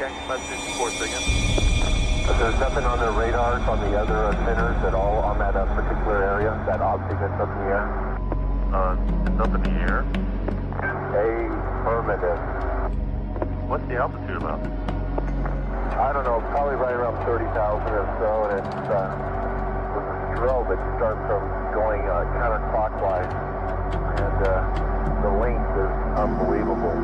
Okay, 564 again. There's nothing on their radars on the other centers at all on that particular area, that object that's up in the air? It's up in the air. Affirmative. What's the altitude about? I don't know, probably right around 30,000 or so, and it's with a strobe that starts from going counterclockwise, and the length is unbelievable.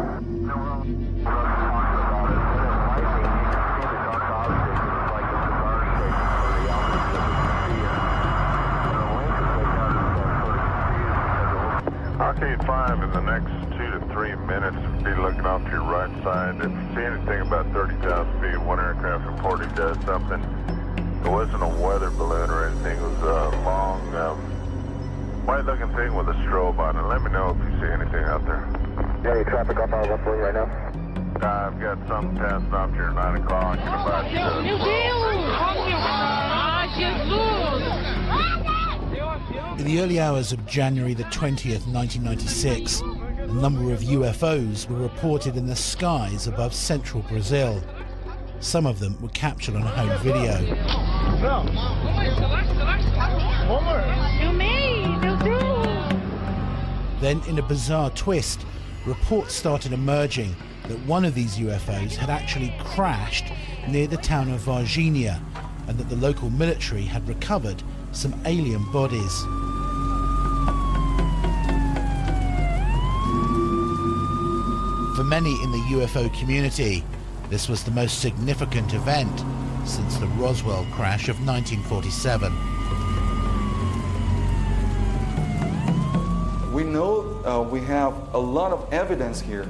Arcade 5 in the next 2 to 3 minutes, be looking off to your right side. If you see anything about 30,000 feet, one aircraft reported something. It wasn't a weather balloon or anything. It was a long, white-looking thing with a strobe on it. Let me know if you see anything out there. Yeah, any traffic off our left lane right now? I've got something passing off here at 9 o'clock and about In the early hours of January the 20th, 1996, a number of UFOs were reported in the skies above central Brazil. Some of them were captured on home video. Then, in a bizarre twist, reports started emerging that one of these UFOs had actually crashed near the town of Varginha, and that the local military had recovered some alien bodies. For many in the UFO community, this was the most significant event since the Roswell crash of 1947. We know we have a lot of evidence here,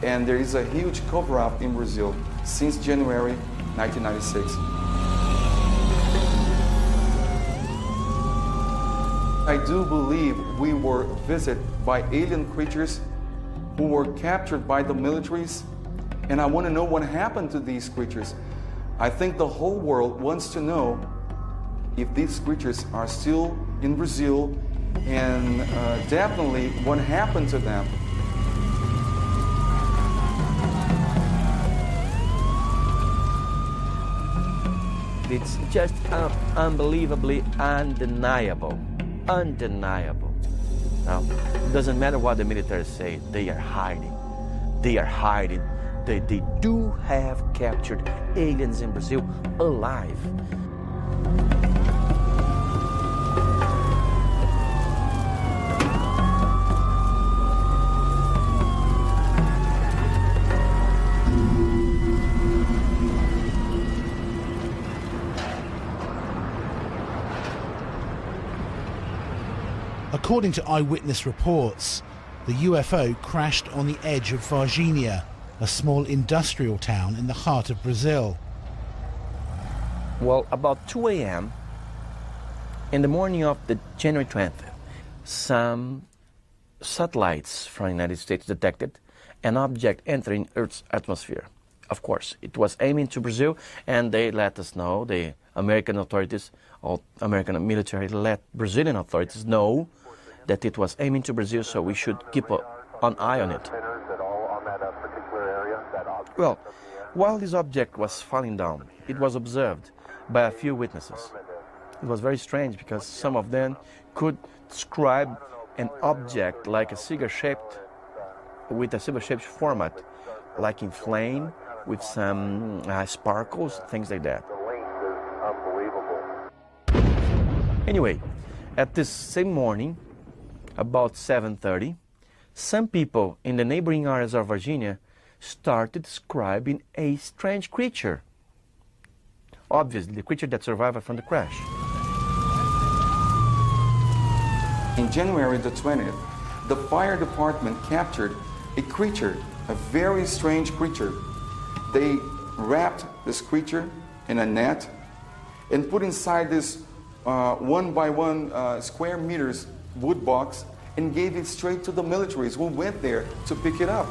and there is a huge cover-up in Brazil since January 1996. I do believe we were visited by alien creatures who were captured by the militaries, and I want to know what happened to these creatures. I think the whole world wants to know if these creatures are still in Brazil, and definitely what happened to them. It's just unbelievably undeniable. Undeniable. Now, it doesn't matter what the military say, they are hiding. They are hiding. They do have captured aliens in Brazil alive. According to eyewitness reports, the UFO crashed on the edge of Varginha, a small industrial town in the heart of Brazil. Well, about 2 a.m. in the morning of the January 20th, some satellites from the United States detected an object entering Earth's atmosphere. Of course, it was aiming to Brazil, and they let us know, the American authorities, or American military let Brazilian authorities know that it was aiming to Brazil, so we should keep an eye on it. Well, while this object was falling down, it was observed by a few witnesses. It was very strange because some of them could describe an object like a cigar-shaped, with a cigar-shaped format, like in flame, with some sparkles, things like that. Anyway, at this same morning, about 7:30, some people in the neighboring areas of Virginia started describing a strange creature. Obviously, the creature that survived from the crash. In January the 20th, the fire department captured a creature, a very strange creature. They wrapped this creature in a net and put inside this 1 by 1 square meters wood box and gave it straight to the militaries who went there to pick it up.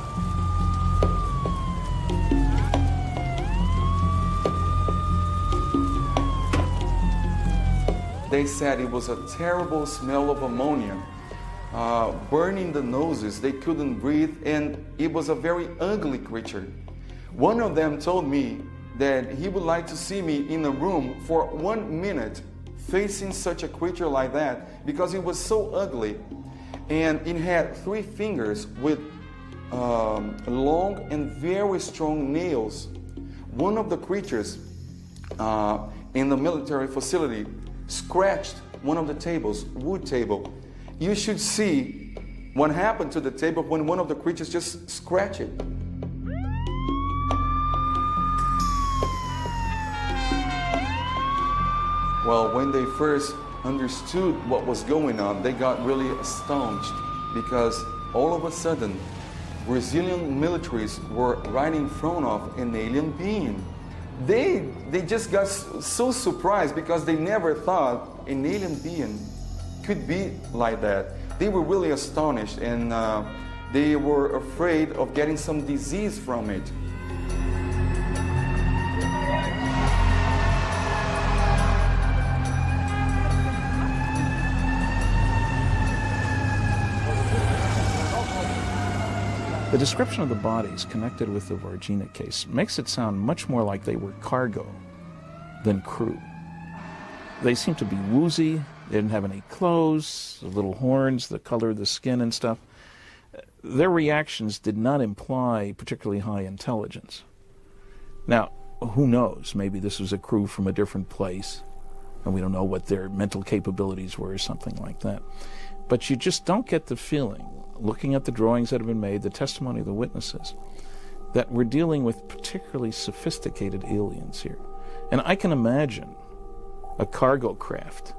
They said it was a terrible smell of ammonia, burning the noses, they couldn't breathe, and it was a very ugly creature. One of them told me that he would like to see me in a room for 1 minute facing such a creature like that because it was so ugly. And it had 3 fingers with long and very strong nails. One of the creatures in the military facility scratched one of the tables, wood table. You should see what happened to the table when one of the creatures just scratched it. Well, when they first understood what was going on, they got really astonished because all of a sudden, Brazilian militaries were right in front of an alien being. They just got so surprised because they never thought an alien being could be like that. They were really astonished, and they were afraid of getting some disease from it. The description of the bodies connected with the Varginha case makes it sound much more like they were cargo than crew. They seemed to be woozy, they didn't have any clothes, the little horns, the color of the skin and stuff. Their reactions did not imply particularly high intelligence. Now, who knows, maybe this was a crew from a different place, and we don't know what their mental capabilities were or something like that. But you just don't get the feeling, looking at the drawings that have been made, the testimony of the witnesses, that we're dealing with particularly sophisticated aliens here. And I can imagine a cargo craft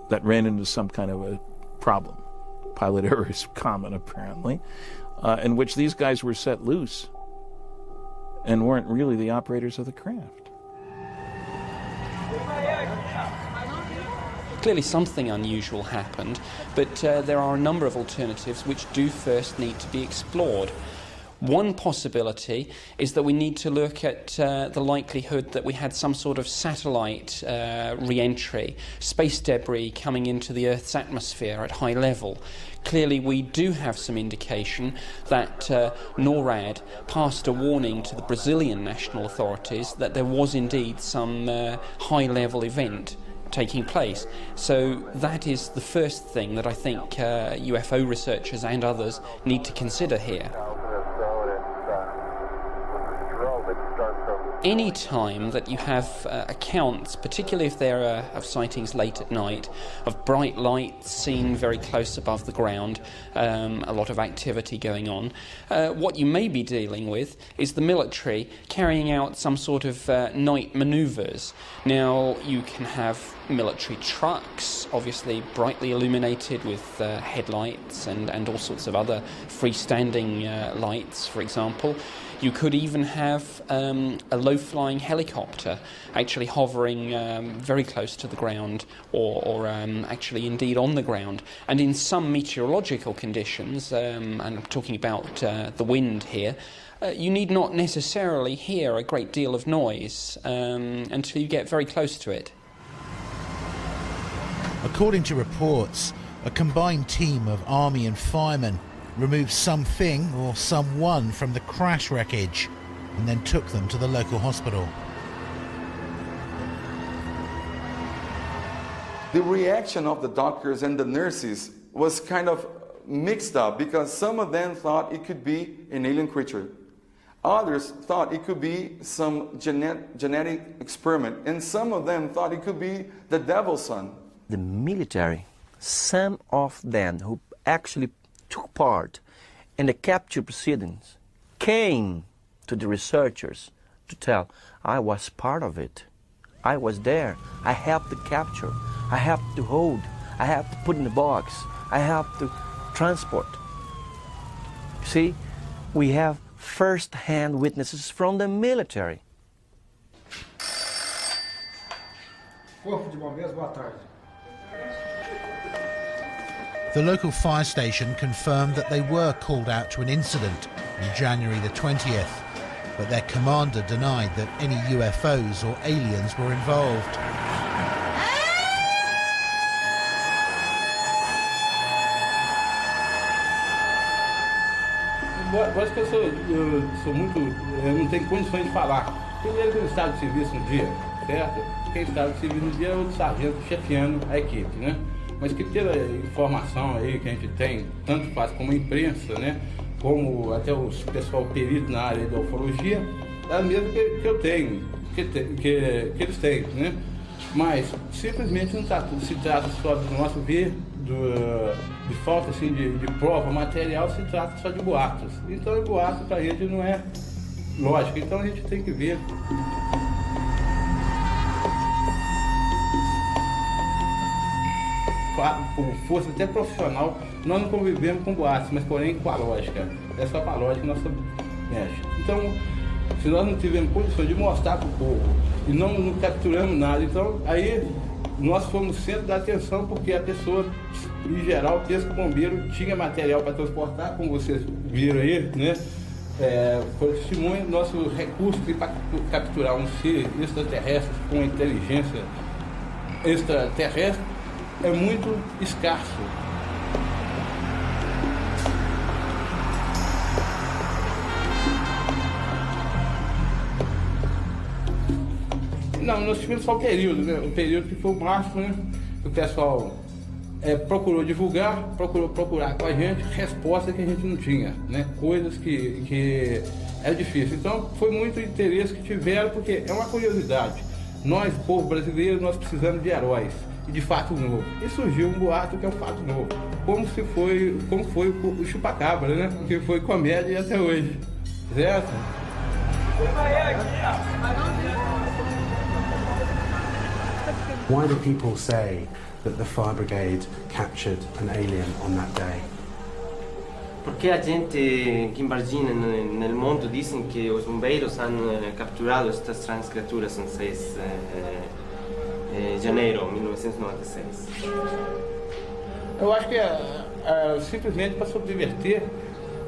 that ran into some kind of a problem, pilot error is common apparently, in which these guys were set loose and weren't really the operators of the craft. Clearly something unusual happened, but there are a number of alternatives which do first need to be explored. One possibility is that we need to look at the likelihood that we had some sort of satellite re-entry, space debris coming into the Earth's atmosphere at high level. Clearly we do have some indication that NORAD passed a warning to the Brazilian national authorities that there was indeed some high-level event taking place. So that is the first thing that I think UFO researchers and others need to consider here. Any time that you have accounts, particularly if there are of sightings late at night, of bright lights seen very close above the ground, a lot of activity going on, what you may be dealing with is the military carrying out some sort of night manoeuvres. Now, you can have military trucks, obviously brightly illuminated with headlights and all sorts of other freestanding lights, for example. You could even have a low-flying helicopter actually hovering very close to the ground or actually indeed on the ground. And in some meteorological conditions, and I'm talking about the wind here, you need not necessarily hear a great deal of noise until you get very close to it. According to reports, a combined team of army and firemen removed something or someone from the crash wreckage and then took them to the local hospital. The reaction of the doctors and the nurses was kind of mixed up because some of them thought it could be an alien creature. Others thought it could be some genetic experiment, and some of them thought it could be the devil's son. The military, some of them who actually took part in the capture proceedings, came to the researchers to tell, I was part of it. I was there. I helped to capture. I helped to hold. I helped to put in the box. I helped to transport. See, we have first-hand witnesses from the military. The local fire station confirmed that they were called out to an incident on January the 20th, but their commander denied that any UFOs or aliens were involved. Eu acho que eu sou muito... Eu não tenho condições de falar. Primeiro que eu estava de serviço no dia, certo? Quem estava de serviço no dia é o sargento chefiando a equipe, né? Mas que pela informação aí que a gente tem, tanto faz como a imprensa, né? Como até o pessoal perito na área da ufologia, é a mesma que eu tenho, que eles têm, né? Mas simplesmente não se trata só do nosso ver, de falta assim, de prova material, se trata só de boatos. Então, o boato para a gente não é lógico, então a gente tem que ver. Com força até profissional, nós não convivemos com boatos, mas porém com a lógica. É só com a lógica que nós mexe. Então, se nós não tivermos condições de mostrar para o povo e não capturamos nada, então aí nós fomos centro da atenção, porque a pessoa, em geral, pensa que o bombeiro tinha material para transportar, como vocês viram aí, né? Por testemunho, nosso recurso para capturar um ser extraterrestre com inteligência extraterrestre é muito escasso. Não, nós tivemos só o período, né? O período que foi o máximo, né? O pessoal procurou divulgar, procurou procurar com a gente respostas que a gente não tinha, né? Coisas que é difícil. Então, foi muito interesse que tiveram, porque é uma curiosidade. Nós, povo brasileiro, nós precisamos de heróis e de fato novo. E surgiu um boato que é um fato novo. Como foi o chupacabra, né? Que foi comédia até hoje. Certo? Why do people say that the fire brigade captured an alien on that day? Porque a gente aqui em Varginha, no mundo, dizem que os bombeiros han capturado estas estranhas criaturas em 6 de janeiro de 1996. Eu acho que simplesmente para subverter,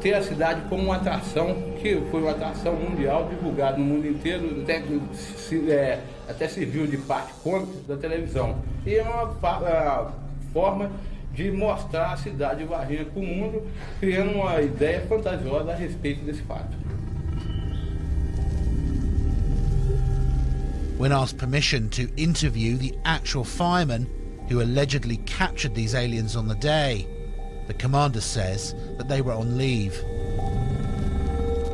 ter a cidade como uma atração, que foi uma atração mundial, divulgada no mundo inteiro, até serviu de parte cômica da televisão. E é uma forma de mostrar a cidade de Varginha para o mundo, criando uma ideia fantasiosa a respeito desse fato. When asked permission to interview the actual firemen who allegedly captured these aliens on the day, the commander says that they were on leave.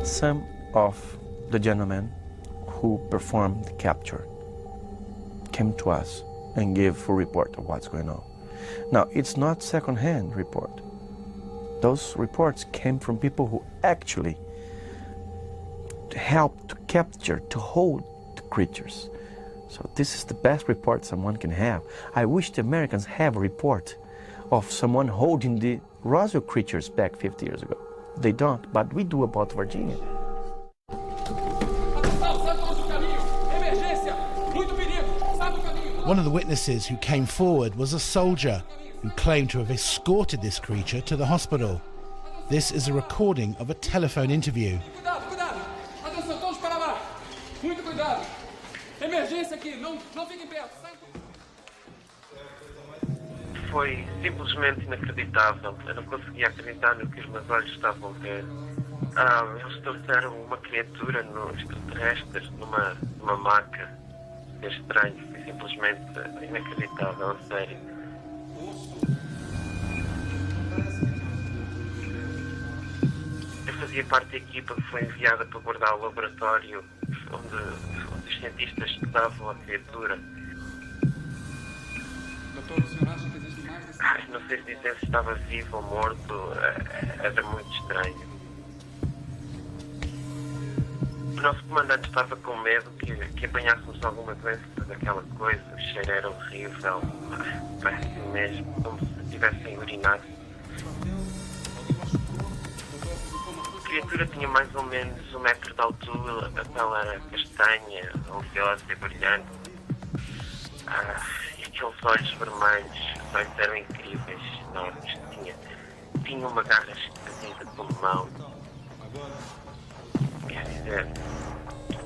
Some of the gentlemen who performed the capture came to us and gave full report of what's going on. Now, it's not second-hand report. Those reports came from people who actually helped to capture, to hold the creatures. So this is the best report someone can have. I wish the Americans have a report of someone holding the Roswell creatures back 50 years ago. They don't, but we do about Virginia. One of the witnesses who came forward was a soldier who claimed to have escorted this creature to the hospital. This is a recording of a telephone interview. Cuidado! Atenção, todos para lá! Muito cuidado! Emergência aqui, não fiquem perto! Foi simplesmente inacreditável. Eu não conseguia acreditar no que os meus olhos estavam a ver. Eles trouxeram uma criatura no extraterrestre numa maca. É estranho, foi simplesmente inacreditável, a sério. Eu fazia parte da equipa que foi enviada para guardar o laboratório onde os cientistas estudavam a criatura. Doutor, o senhor acha que existe mais desse... Não sei se dizer se estava vivo ou morto, era muito estranho. O nosso comandante estava com medo que apanhássemos alguma doença daquela coisa, o cheiro era horrível, péssimo mesmo, como se tivessem urinado. A criatura tinha mais ou menos 1 metro de altura, a pele era castanha, oleosa e brilhante. E aqueles olhos vermelhos, os olhos eram incríveis, enormes, tinha uma garra esquisita como mão. Quer dizer,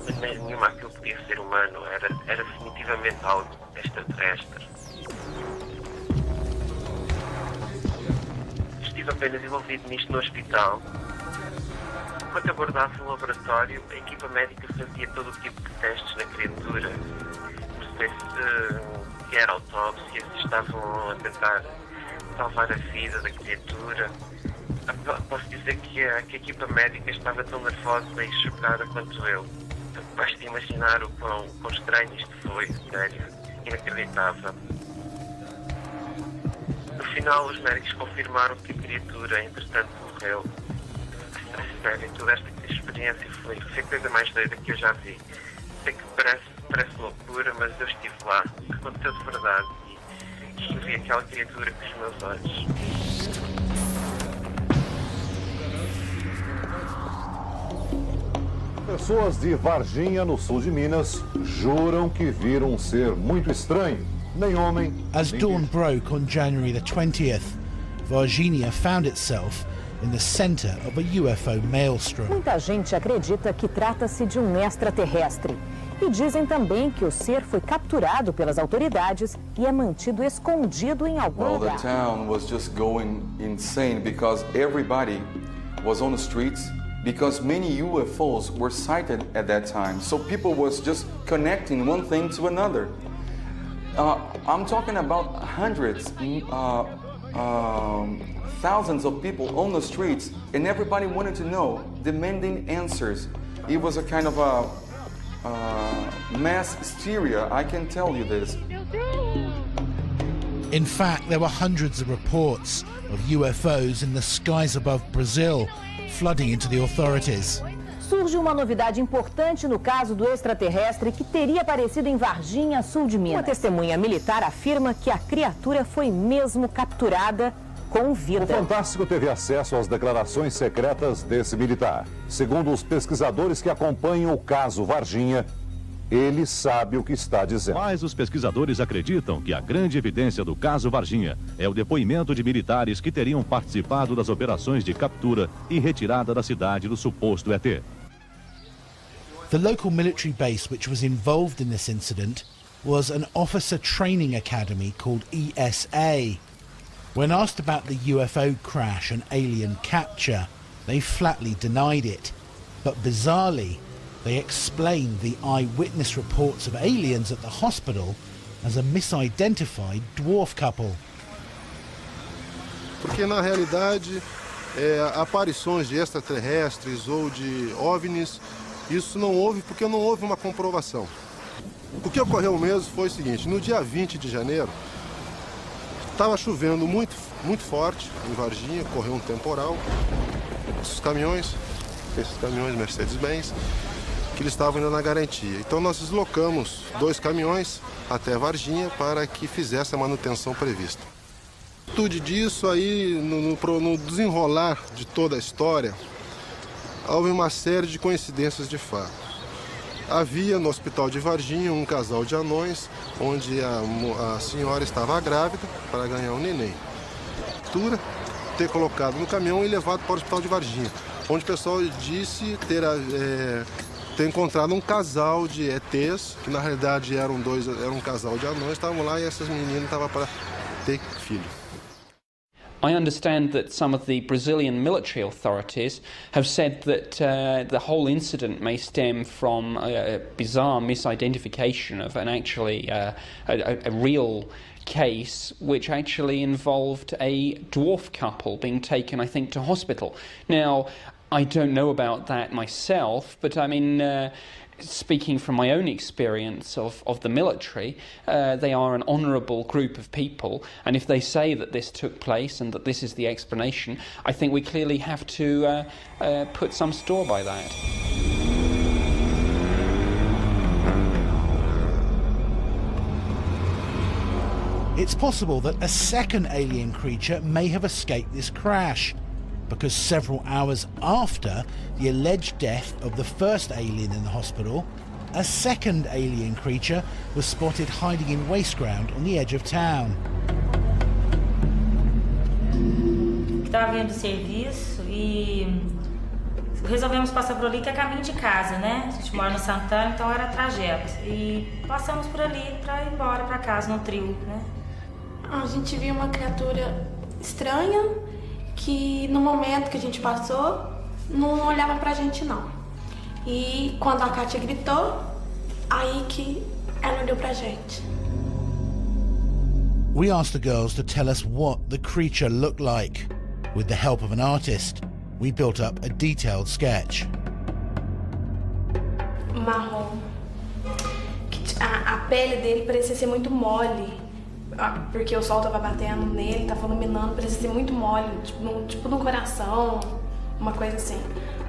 de maneira nenhuma aquilo podia ser humano, era definitivamente algo extraterrestre. Estive apenas envolvido nisto no hospital. enquanto abordava o laboratório, a equipa médica fazia todo o tipo de testes na criatura. Perceber se era autópsia, se estavam a tentar salvar a vida da criatura. Posso dizer que a equipa médica estava tão nervosa e chocada quanto eu. Basta imaginar o quão estranho isto foi, sério, inacreditável. No final, os médicos confirmaram que a criatura, entretanto, morreu. Sério, toda esta experiência foi a coisa mais doida que eu já vi. Sei que parece loucura, mas eu estive lá, aconteceu de verdade e vi aquela criatura com os meus olhos. Pessoas de Varginha, no sul de Minas, juram que viram um ser muito estranho. Nem homem. As dawn broke on January the 20th, Varginha found itself in the center of a UFO maelstrom. Muita gente acredita que trata-se de um extraterrestre. E dizem também que o ser foi capturado pelas autoridades e é mantido escondido em algum lugar. Well, the town was just going insane because everybody was on the streets because many UFOs were sighted at that time. So people was just connecting one thing to another. I'm talking about hundreds, thousands of people on the streets, and everybody wanted to know, demanding answers. It was a kind of a mass hysteria, I can tell you this. In fact, there were hundreds of reports of UFOs in the skies above Brazil, flooding into the authorities. Surge uma novidade importante no caso do extraterrestre que teria aparecido em Varginha, sul de Minas. Uma testemunha militar afirma que a criatura foi mesmo capturada com vida. O Fantástico teve acesso às declarações secretas desse militar. Segundo os pesquisadores que acompanham o caso Varginha, ele sabe o que está dizendo. Mas os pesquisadores acreditam que a grande evidência do caso Varginha é o depoimento de militares que teriam participado das operações de captura e retirada da cidade do suposto ET. The local military base which was involved in this incident was an officer training academy called ESA. When asked about the UFO crash and alien capture, they flatly denied it. But bizarrely, they explained the eyewitness reports of aliens at the hospital as a misidentified dwarf couple. Porque na realidade, aparições de extraterrestres ou de OVNIs, isso não houve porque não houve uma comprovação. O que ocorreu mesmo foi o seguinte: no dia 20 de janeiro, estava chovendo muito forte em Varginha, ocorreu um temporal. Esses caminhões Mercedes-Benz, que eles estavam indo na garantia. Então nós deslocamos 2 caminhões até Varginha para que fizesse a manutenção prevista. Tudo disso aí, no desenrolar de toda a história, houve uma série de coincidências de fato. Havia no hospital de Varginha um casal de anões, onde a senhora estava grávida para ganhar um neném. Ter colocado no caminhão e levado para o hospital de Varginha, onde o pessoal disse ter encontrado um casal de ETs, que na realidade era um casal de anões, estavam lá e essas meninas estavam para ter filho. I understand that some of the Brazilian military authorities have said that the whole incident may stem from a bizarre misidentification of a real case which actually involved a dwarf couple being taken, I think, to hospital. Now, I don't know about that myself, but I mean, speaking from my own experience of the military, they are an honourable group of people, and if they say that this took place and that this is the explanation, I think we clearly have to put some store by that. It's possible that a second alien creature may have escaped this crash, because several hours after the alleged death of the first alien in the hospital, a second alien creature was spotted hiding in waste ground on the edge of town. Estava vindo do serviço e resolvemos passar por ali, que é caminho de casa, né? A gente mora no Santana, então era trajeto. E passamos por ali para ir embora para casa no trio, né? A gente viu uma criatura estranha que no momento que a gente passou, não olhava pra gente não. E quando a Kátia gritou, aí que ela olhou pra gente. We asked the girls to tell us what the creature looked like. With the help of an artist, we built up a detailed sketch. Marrom. A pele dele parecia ser muito mole, porque o sol tava batendo nele, tava iluminando, parecia ser muito mole, tipo no coração, uma coisa assim.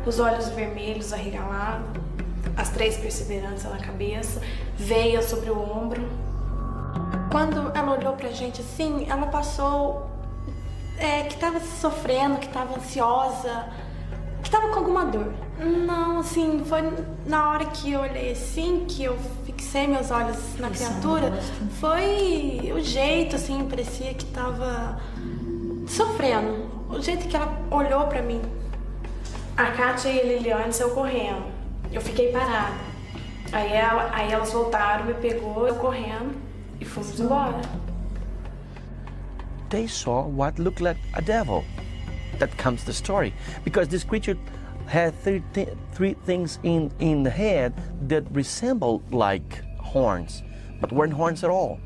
Os olhos vermelhos arregalados, as 3 perseveranças na cabeça, veia sobre o ombro. Quando ela olhou pra gente assim, ela passou que tava sofrendo, que tava ansiosa, que tava com alguma dor. Não, assim, foi na hora que eu olhei assim, que eu fixei meus olhos na criatura, foi o jeito, assim, parecia que tava sofrendo. O jeito que ela olhou pra mim. A Kátia e a Liliane saiu correndo. Eu fiquei parada. Aí elas voltaram, me pegou, eu correndo e fomos embora. They saw what looked like a devil. That comes the story. Because this creature had three things in the head that resembled like horns, but weren't horns at all.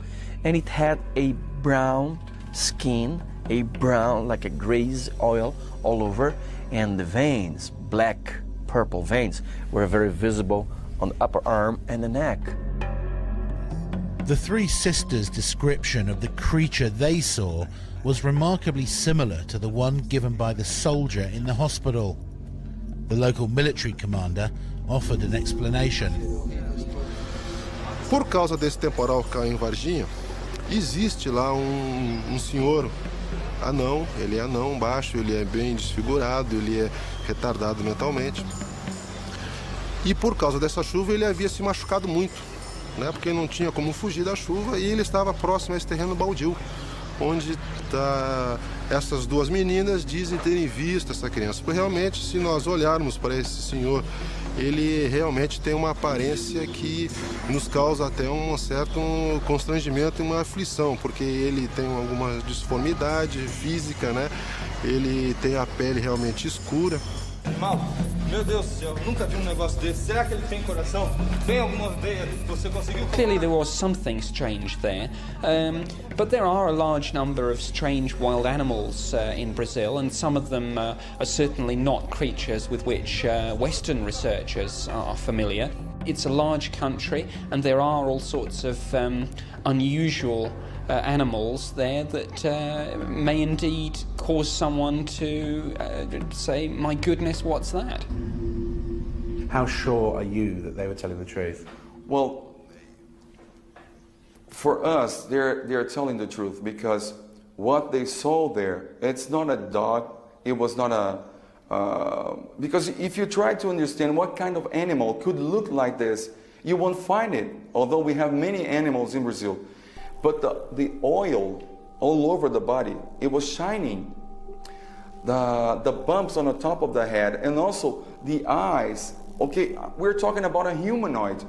And it had a brown skin, a brown, like a grease oil all over, and the veins, black, purple veins, were very visible on the upper arm and the neck. The 3 sisters' description of the creature they saw was remarkably similar to the one given by the soldier in the hospital. The local military commander offered an explanation. Por causa desse temporal que caiu em Varginha, existe lá senhor anão, ele é anão, baixo, ele é bem desfigurado, ele é retardado mentalmente. E por causa dessa chuva ele havia se machucado muito, né? Porque não tinha como fugir da chuva e ele estava próximo a esse terreno baldio, onde essas 2 meninas dizem terem visto essa criança. Porque realmente, se nós olharmos para esse senhor, ele realmente tem uma aparência que nos causa até um certo constrangimento e uma aflição, porque ele tem alguma disformidade física, né? Ele tem a pele realmente escura. Mal, meu Deus do céu, nunca vi negócio desse. Será que ele tem coração? Tem alguma veia que você conseguiu? Clearly there was something strange there, but there are a large number of strange wild animals in Brazil, and some of them are certainly not creatures with which Western researchers are familiar. It's a large country, and there are all sorts of unusual animals there that may indeed cause someone to say, my goodness, what's that? How sure are you that they were telling the truth? Well, for us, they're telling the truth, because what they saw there, it's not a dog, it was not a... because if you try to understand what kind of animal could look like this, you won't find it, although we have many animals in Brazil. But the oil all over the body, it was shining. The bumps on the top of the head, and also the eyes. Okay, we're talking about a humanoid.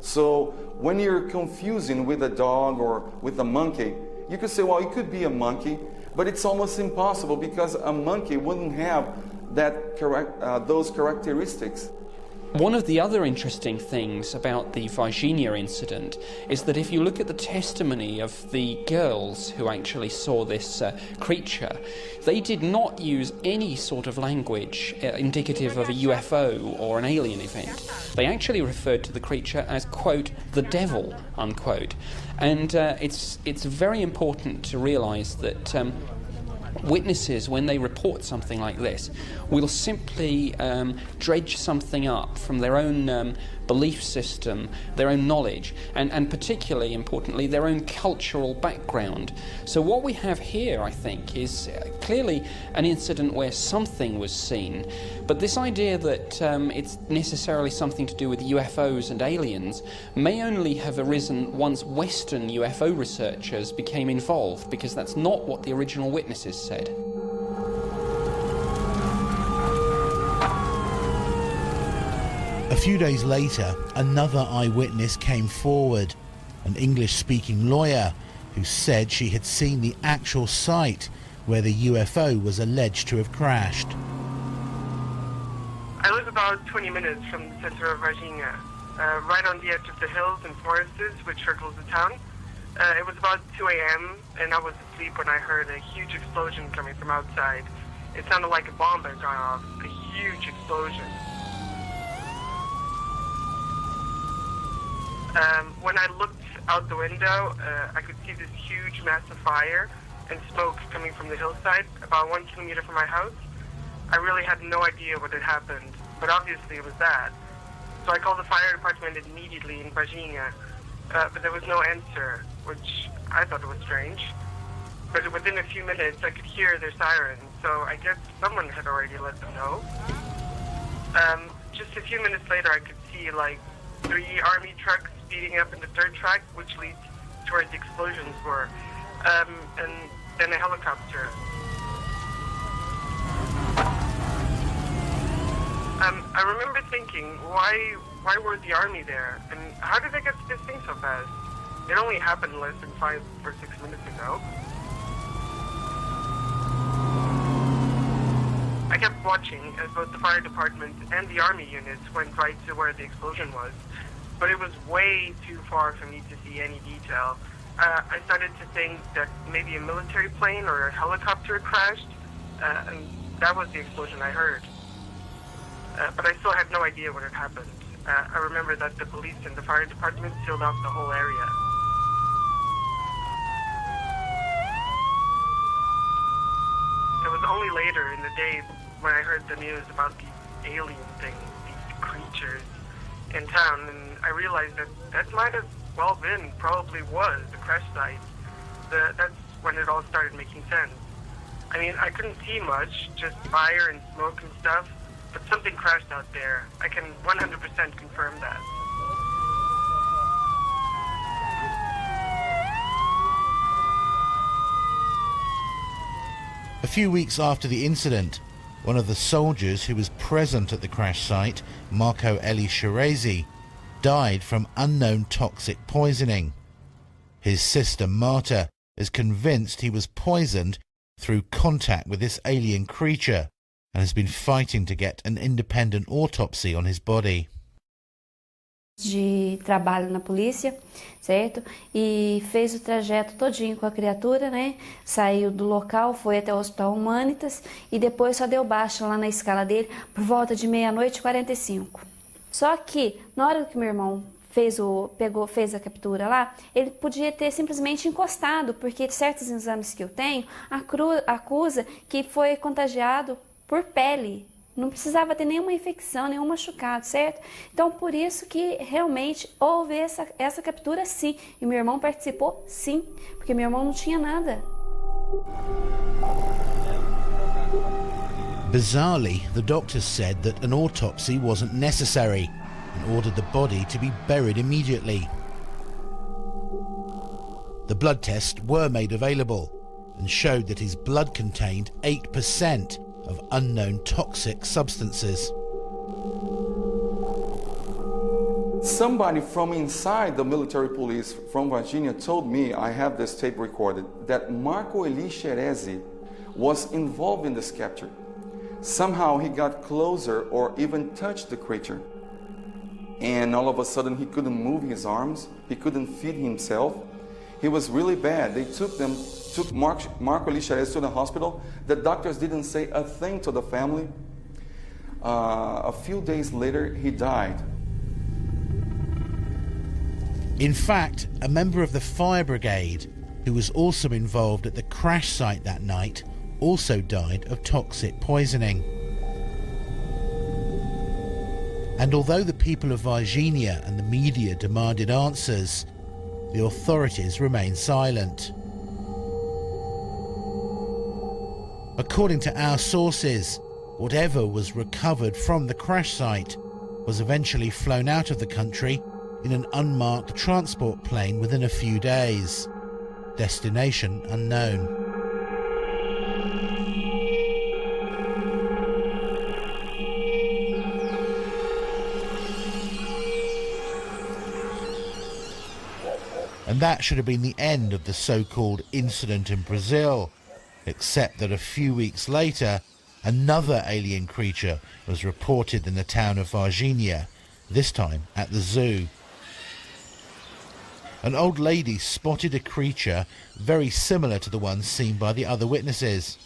So when you're confusing with a dog or with a monkey, you could say, well, it could be a monkey, but it's almost impossible because a monkey wouldn't have those characteristics. One of the other interesting things about the Varginha incident is that if you look at the testimony of the girls who actually saw this creature, they did not use any sort of language indicative of a UFO or an alien event. They actually referred to the creature as, quote, the devil, unquote. And it's very important to realise that witnesses, when they report something like this, will simply dredge something up from their own belief system, their own knowledge, and particularly importantly, their own cultural background. So what we have here, I think, is clearly an incident where something was seen, but this idea that it's necessarily something to do with UFOs and aliens may only have arisen once Western UFO researchers became involved, because that's not what the original witnesses said. A few days later, another eyewitness came forward, an English-speaking lawyer who said she had seen the actual site where the UFO was alleged to have crashed. I live about 20 minutes from the center of Varginha, right on the edge of the hills and forests which circles the town. It was about 2 a.m. and I was asleep when I heard a huge explosion coming from outside. It sounded like a bomb had gone off, a huge explosion. When I looked out the window, I could see this huge mass of fire and smoke coming from the hillside about 1 kilometer from my house. I really had no idea what had happened, but obviously it was that. So I called the fire department immediately in Varginha, but there was no answer, which I thought was strange. But within a few minutes, I could hear their sirens, so I guess someone had already let them know. Just a few minutes later, I could see like 3 army trucks speeding up in the dirt track, which leads to where the explosions were, and then a helicopter. I remember thinking, why were the army there? And how did they get to this thing so fast? It only happened less than 5 or 6 minutes ago. I kept watching as both the fire department and the army units went right to where the explosion was, but it was way too far for me to see any detail. I started to think that maybe a military plane or a helicopter crashed, and that was the explosion I heard. But I still had no idea what had happened. I remember that the police and the fire department sealed off the whole area. It was only later in the day when I heard the news about these alien things, these creatures in town, and I realized that might have well been, probably was, the crash site. That's when it all started making sense. I mean, I couldn't see much, just fire and smoke and stuff, but something crashed out there. I can 100% confirm that. A few weeks after the incident, one of the soldiers who was present at the crash site, Marco Eli Shirazi, died from unknown toxic poisoning. His sister Marta is convinced he was poisoned through contact with this alien creature and has been fighting to get an independent autopsy on his body. De trabalho na polícia, certo? E fez o trajeto todinho com a criatura, né? Saiu do local, foi até o Hospital Humanitas e depois só deu baixa lá na escala dele por volta de 00:45. Só que na hora que meu irmão fez a captura lá, ele podia ter simplesmente encostado, porque certos exames que eu tenho acusa que foi contagiado por pele. Não precisava ter nenhuma infecção, nenhum machucado, certo? Então, por isso que realmente houve essa captura, sim. E meu irmão participou, sim, porque meu irmão não tinha nada. Bizarrely, the doctors said that an autopsy wasn't necessary and ordered the body to be buried immediately. The blood tests were made available and showed that his blood contained 8% of unknown toxic substances. Somebody from inside the military police from Virginia told me, I have this tape recorded, that Marco Eli Shirazi was involved in this capture. Somehow he got closer or even touched the creature. And all of a sudden he couldn't move his arms, he couldn't feed himself. He was really bad. They took Marco Eli Shirazi to the hospital. The doctors didn't say a thing to the family. A few days later, he died. In fact, a member of the fire brigade, who was also involved at the crash site that night, also died of toxic poisoning. And although the people of Varginha and the media demanded answers, the authorities remained silent. According to our sources, whatever was recovered from the crash site was eventually flown out of the country in an unmarked transport plane within a few days. Destination unknown. And that should have been the end of the so-called incident in Brazil, except that a few weeks later, Another alien creature was reported in the town of Varginha, this time at the zoo. An old lady spotted a creature very similar to the one seen by the other witnesses.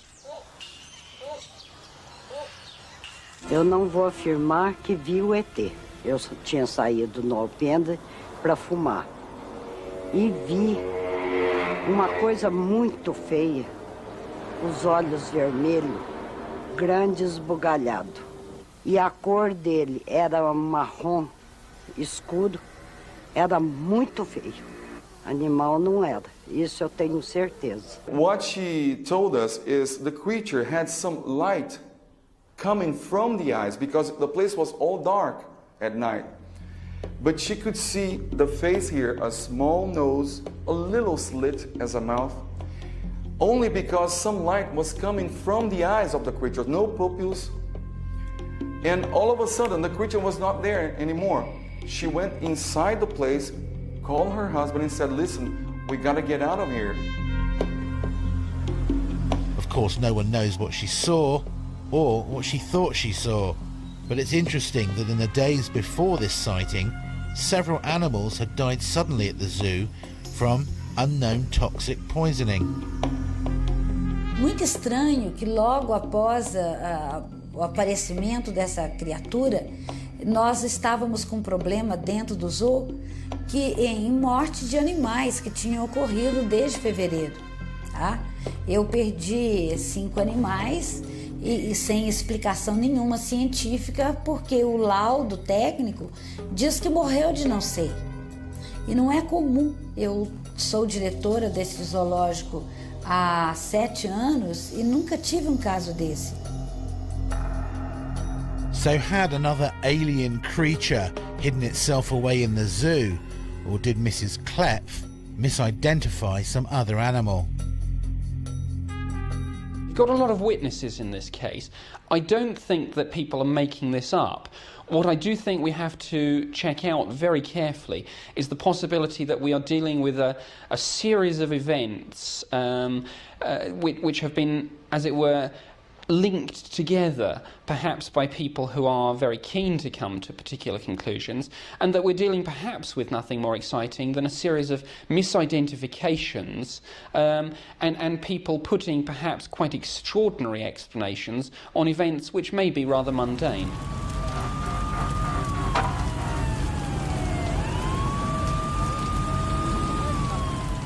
Eu não vou afirmar que vi o ET. Eu tinha saído no alpendre para fumar e vi uma coisa muito feia, os olhos vermelhos, grande, esbugalhado. E a cor dele era marrom escuro, era muito feio. Animal não era, isso eu tenho certeza. What she told us is the creature had some light coming from the eyes because the place was all dark at night. But she could see the face here, a small nose, a little slit as a mouth, only because some light was coming from the eyes of the creature, no pupils. And all of a sudden, the creature was not there anymore. She went inside the place, called her husband and said, listen, we gotta get out of here. Of course, no one knows what she saw or what she thought she saw. But it's interesting that in the days before this sighting, several animals had died suddenly at the zoo from unknown toxic poisoning. Muito estranho que logo após o aparecimento dessa criatura, nós estávamos com um problema dentro do zoo em morte de animais que tinham ocorrido desde fevereiro. Tá? Eu perdi 5 animais e sem explicação nenhuma científica, porque o laudo técnico diz que morreu de não sei. E não é comum. Eu sou diretora desse zoológico há 7 anos e nunca tive um caso desse. So had another alien creature hidden itself away in the zoo, or did Mrs. Klepf misidentify some other animal? You've got a lot of witnesses in this case. I don't think that people are making this up. What I do think we have to check out very carefully is the possibility that we are dealing with a series of events which have been, as it were, linked together, perhaps by people who are very keen to come to particular conclusions, and that we're dealing perhaps with nothing more exciting than a series of misidentifications and people putting perhaps quite extraordinary explanations on events which may be rather mundane.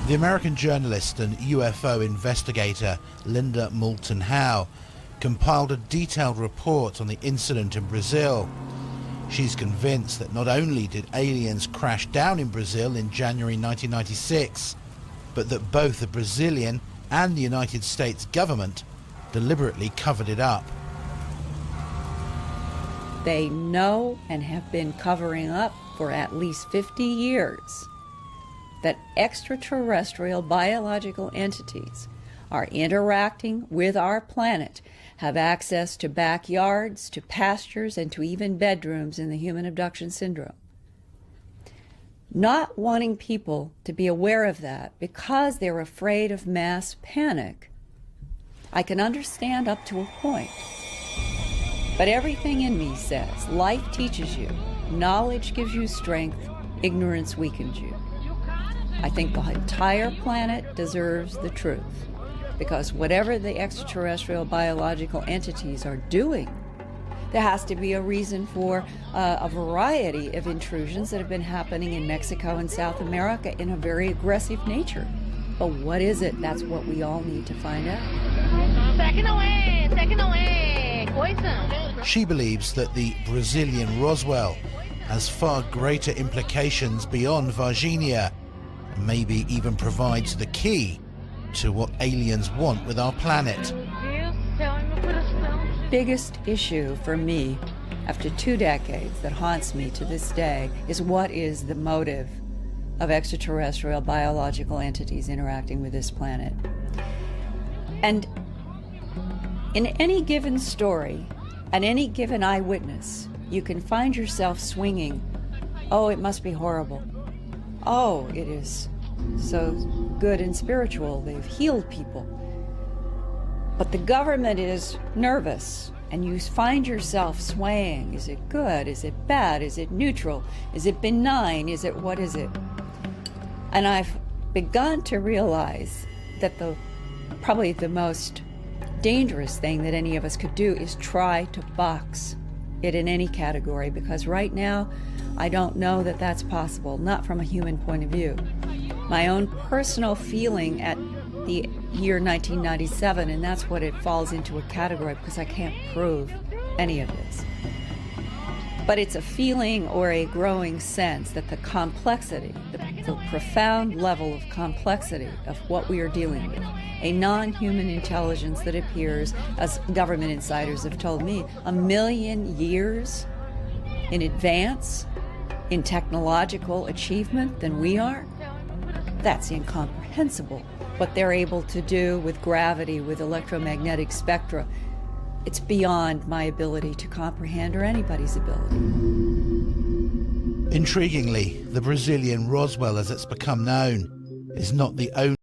The American journalist and UFO investigator Linda Moulton Howe compiled a detailed report on the incident in Brazil. She's convinced that not only did aliens crash down in Brazil in January 1996, but that both the Brazilian and the United States government deliberately covered it up. They know and have been covering up for at least 50 years that extraterrestrial biological entities are interacting with our planet, have access to backyards, to pastures, and to even bedrooms in the human abduction syndrome. Not wanting people to be aware of that because they're afraid of mass panic, I can understand up to a point. But everything in me says life teaches you, knowledge gives you strength, ignorance weakens you. I think the entire planet deserves the truth, because whatever the extraterrestrial biological entities are doing, there has to be a reason for a variety of intrusions that have been happening in Mexico and South America in a very aggressive nature. But what is it? That's what we all need to find out. She believes that the Brazilian Roswell has far greater implications beyond Varginha, and maybe even provides the key to what aliens want with our planet. Biggest issue for me after 2 decades that haunts me to this day is what is the motive of extraterrestrial biological entities interacting with this planet. And in any given story and any given eyewitness, you can find yourself swinging, oh, it must be horrible. Oh, it is so good and spiritual. They've healed people. But the government is nervous, and you find yourself swaying. Is it good? Is it bad? Is it neutral? Is it benign? What is it? And I've begun to realize that probably the most dangerous thing that any of us could do is try to box it in any category, because right now I don't know that that's possible, not from a human point of view. My own personal feeling at the year 1997, and that's what it falls into a category, because I can't prove any of this. But it's a feeling or a growing sense that the complexity, the profound level of complexity of what we are dealing with, a non-human intelligence that appears, as government insiders have told me, 1 million years in advance in technological achievement than we are, that's incomprehensible. What they're able to do with gravity, with electromagnetic spectra, it's beyond my ability to comprehend, or anybody's ability. Intriguingly, the Brazilian Roswell, as it's become known, is not the only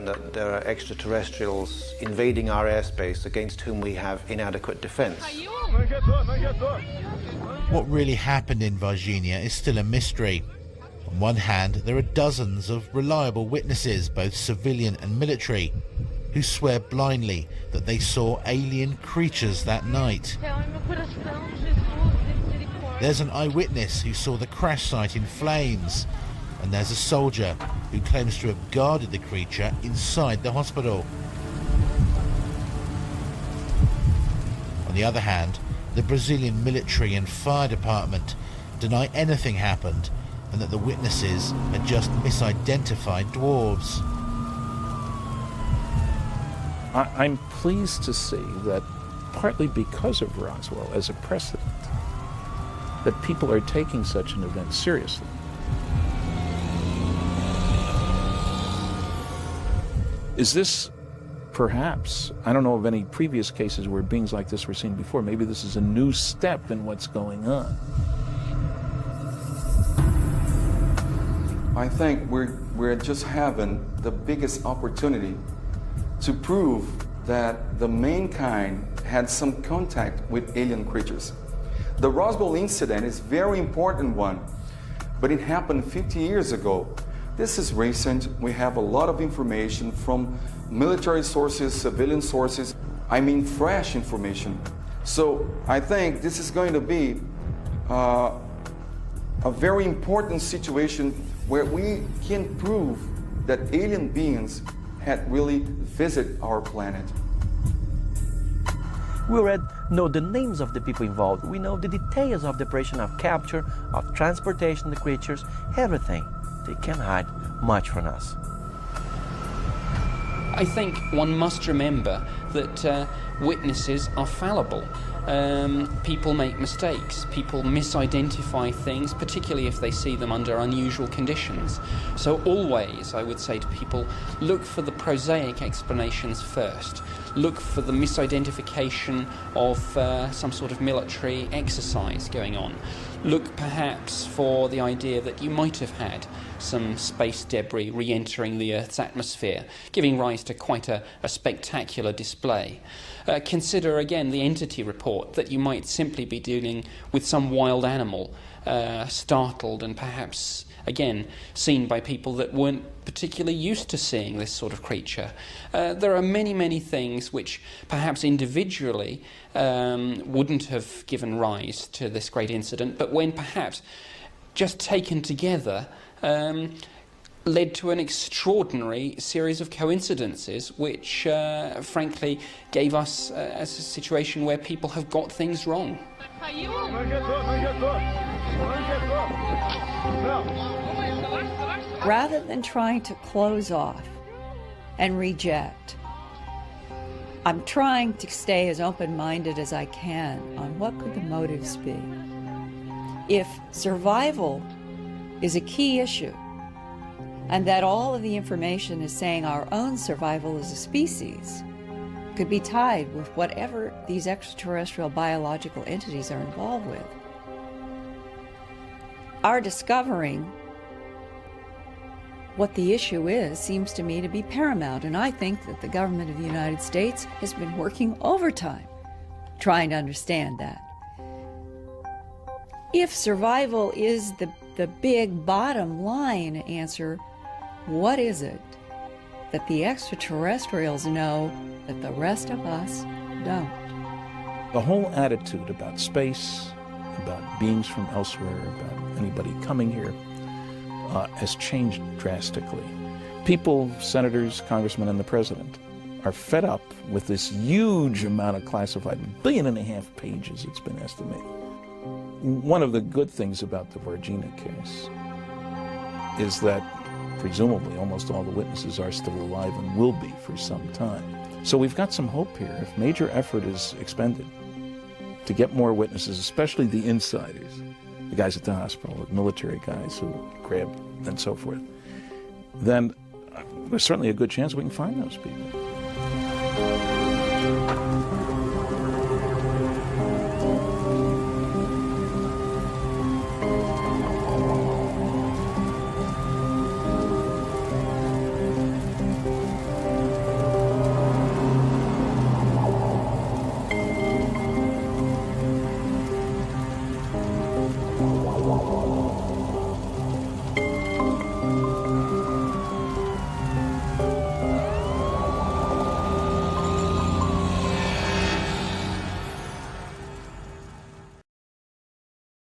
that there are extraterrestrials invading our airspace against whom we have inadequate defense. What really happened in Varginha is still a mystery. On one hand, there are dozens of reliable witnesses, both civilian and military, who swear blindly that they saw alien creatures that night. There's an eyewitness who saw the crash site in flames, and there's a soldier who claims to have guarded the creature inside the hospital. On the other hand, the Brazilian military and fire department deny anything happened and that the witnesses had just misidentified dwarves. I'm pleased to see that, partly because of Roswell as a precedent, that people are taking such an event seriously. Is this Perhaps. I don't know of any previous cases where beings like this were seen before. Maybe this is a new step in what's going on. I think we're just having the biggest opportunity to prove that the mankind had some contact with alien creatures. The Roswell incident is a very important one, but it happened 50 years ago. This is recent. We have a lot of information from military sources, civilian sources, I mean fresh information. So I think this is going to be a very important situation where we can prove that alien beings had really visited our planet. We already know the names of the people involved. We know the details of the operation of capture, of transportation of the creatures, everything. They can't hide much from us. I think one must remember that witnesses are fallible. People make mistakes. People misidentify things, particularly if they see them under unusual conditions. So always, I would say to people, look for the prosaic explanations first. Look for the misidentification of some sort of military exercise going on. Look perhaps for the idea that you might have had some space debris re-entering the Earth's atmosphere, giving rise to quite a spectacular display. Consider again the entity report, that you might simply be dealing with some wild animal, startled and perhaps, again, seen by people that weren't particularly used to seeing this sort of creature. There are many, many things which perhaps individually wouldn't have given rise to this great incident, but when perhaps just taken together led to an extraordinary series of coincidences which, frankly, gave us a situation where people have got things wrong. Rather than trying to close off and reject, I'm trying to stay as open-minded as I can on what could the motives be. If survival is a key issue, and that all of the information is saying our own survival as a species could be tied with whatever these extraterrestrial biological entities are involved with, our discovering what the issue is seems to me to be paramount, and I think that the government of the United States has been working overtime trying to understand that. If survival is the big bottom line answer, what is it that the extraterrestrials know that the rest of us don't? The whole attitude about space, about beings from elsewhere, about anybody coming here, has changed drastically. People, senators, congressmen, and the president are fed up with this huge amount of classified, 1.5 billion pages it's been estimated. One of the good things about the Varginha case is that presumably almost all the witnesses are still alive and will be for some time. So we've got some hope here. If major effort is expended to get more witnesses, especially the insiders, the guys at the hospital, the military guys who grabbed and so forth, then there's certainly a good chance we can find those people.